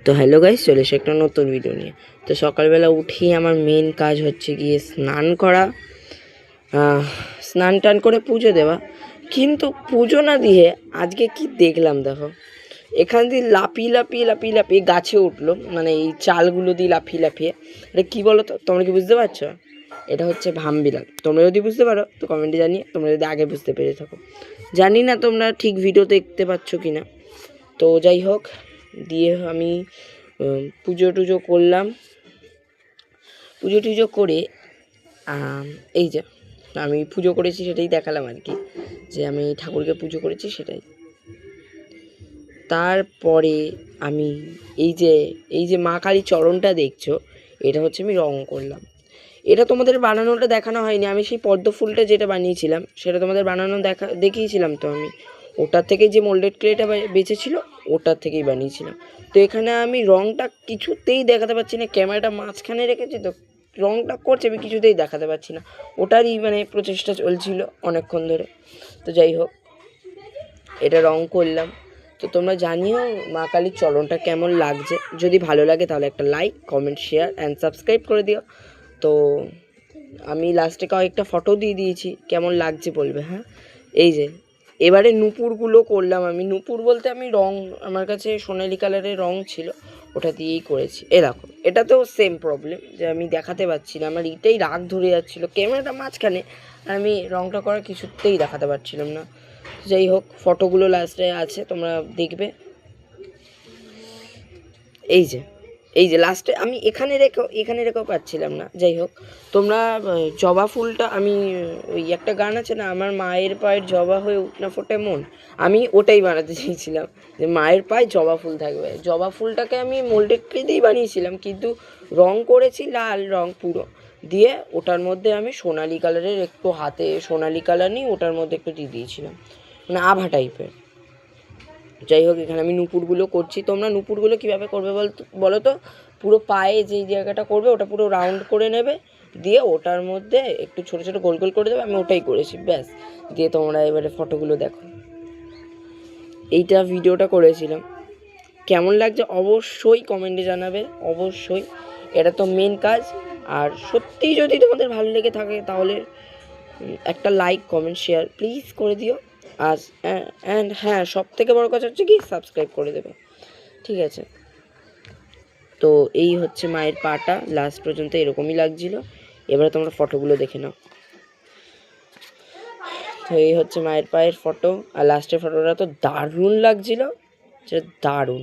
তো hello guys, চলে এসে একটা নতুন ভিডিও নিয়ে। তো সকালবেলা উঠেই আমার মেন কাজ হচ্ছে গিয়ে স্নান করা, স্নান টান করে পুজো দেওয়া। কিন্তু পুজো না দিয়ে আজকে কি দেখলাম দেখো, এখান দিয়ে লাফিয়ে গাছে উঠলো, মানে এই চালগুলো দিয়ে লাফিয়ে। এটা কী বলো তো, তোমরা কি বুঝতে পারছো? এটা হচ্ছে ভামবিড়াল। তোমরা যদি বুঝতে পারো তো কমেন্টে জানিয়ে, তোমরা যদি আগে বুঝতে পেরে থাকো। জানি না তোমরা ঠিক ভিডিও দেখতে পাচ্ছ কি না। তো যাই হোক, দিয়ে আমি পুজো টুজো করলাম। পুজো টুজো করে এই যে আমি পুজো করেছি সেটাই দেখালাম আর কি, যে আমি ঠাকুরকে পুজো করেছি সেটাই। তারপরে আমি এই যে মা কালী চরণটা দেখছো, এটা হচ্ছে আমি রং করলাম। এটা তোমাদের বানানোটা দেখানো হয়নি, আমি সেই পদ্ম ফুলটা যেটা বানিয়েছিলাম সেটা তোমাদের বানানো দেখিয়েছিলাম। তো আমি ওটার থেকে যে মোল্ডেড ক্লেটা বেঁচেছিল ওটার থেকেই বানিয়েছিলাম। তো এখানে আমি রংটা কিছুতেই দেখাতে পারছি না, ক্যামেরাটা মাঝখানে রেখেছি তো রংটা করছে আমি কিছুতেই দেখাতে পারছি না। ওটারই মানে প্রচেষ্টা চলছিল অনেকক্ষণ ধরে। তো যাই হোক, এটা রং করলাম। তো তোমরা জানিও মা কালীর চরণটা কেমন লাগছে। যদি ভালো লাগে তাহলে একটা like, comment, share and subscribe করে দিও। তো আমি লাস্টে কয়েকটা ফটো দিয়ে দিয়েছি, কেমন লাগছে বলবে। হ্যাঁ, এই যে এবারে নুপুরগুলো করলাম। আমি নুপুর বলতে আমি রং, আমার কাছে সোনালি কালারের রং ছিল, ওটা দিয়েই করেছি। দেখো, এটাতেও সেম প্রবলেম যে আমি দেখাতে পারছি না, আমার এটাই রাগ ধরে যাচ্ছিলো ক্যামেরাটা মাঝখানে, আর আমি রংটা করা কিছুতেই দেখাতে পারছিলাম না। যাই হোক, ফটোগুলো লাস্টে আছে, তোমরা দেখবে। এই যে লাস্টে আমি এখানে রেখেও পাচ্ছিলাম না। যাই হোক, তোমরা জবা ফুলটা, আমি ওই একটা গান আছে না, আমার মায়ের পায়ের জবা হয়ে উঠ না ফোটে মন, আমি ওটাই বানাতে চেয়েছিলাম যে মায়ের পায়ে জবা ফুল থাকবে। জবা ফুলটাকে আমি মোল্ডেড ক্লে দিয়েই বানিয়েছিলাম, কিন্তু রং করেছি লাল রং পুরো দিয়ে, ওটার মধ্যে আমি সোনালি কালারের একটু, হাতে সোনালি কালার নিয়ে ওটার মধ্যে একটু দিয়ে দিয়েছিলাম, মানে আভা টাইপের। যাই হোক, এখানে আমি নুপুরগুলো করছি। তোমরা নুপুরগুলো কীভাবে করবে বলো তো? পুরো পায়ে যেই জায়গাটা করবে ওটা পুরো রাউন্ড করে নেবে, দিয়ে ওটার মধ্যে একটু ছোটো ছোটো গোল গোল করে দেবে। আমি ওটাই করেছি, ব্যাস। দিয়ে তোমরা এবারে ফটোগুলো দেখো। এইটা ভিডিওটা করেছিলাম, কেমন লাগছে অবশ্যই কমেন্টে জানাবে, অবশ্যই। এটা তো মেন কাজ। আর সত্যিই যদি তোমাদের ভালো লেগে থাকে তাহলে একটা লাইক, কমেন্ট, শেয়ার প্লিজ করে দিও। আর অ্যান্ড হ্যাঁ, সব থেকে বড় কথা হচ্ছে কি, সাবস্ক্রাইব করে দেবে, ঠিক আছে? তো এই হচ্ছে মায়ের পাটা, লাস্ট পর্যন্ত এরকমই লাগছিল। এবারে তোমরা ফটোগুলো দেখে নাও। তো এই হচ্ছে মায়ের পায়ের ফটো, আর লাস্টের ফটোটা তো দারুণ লাগছিল, সেটা দারুণ।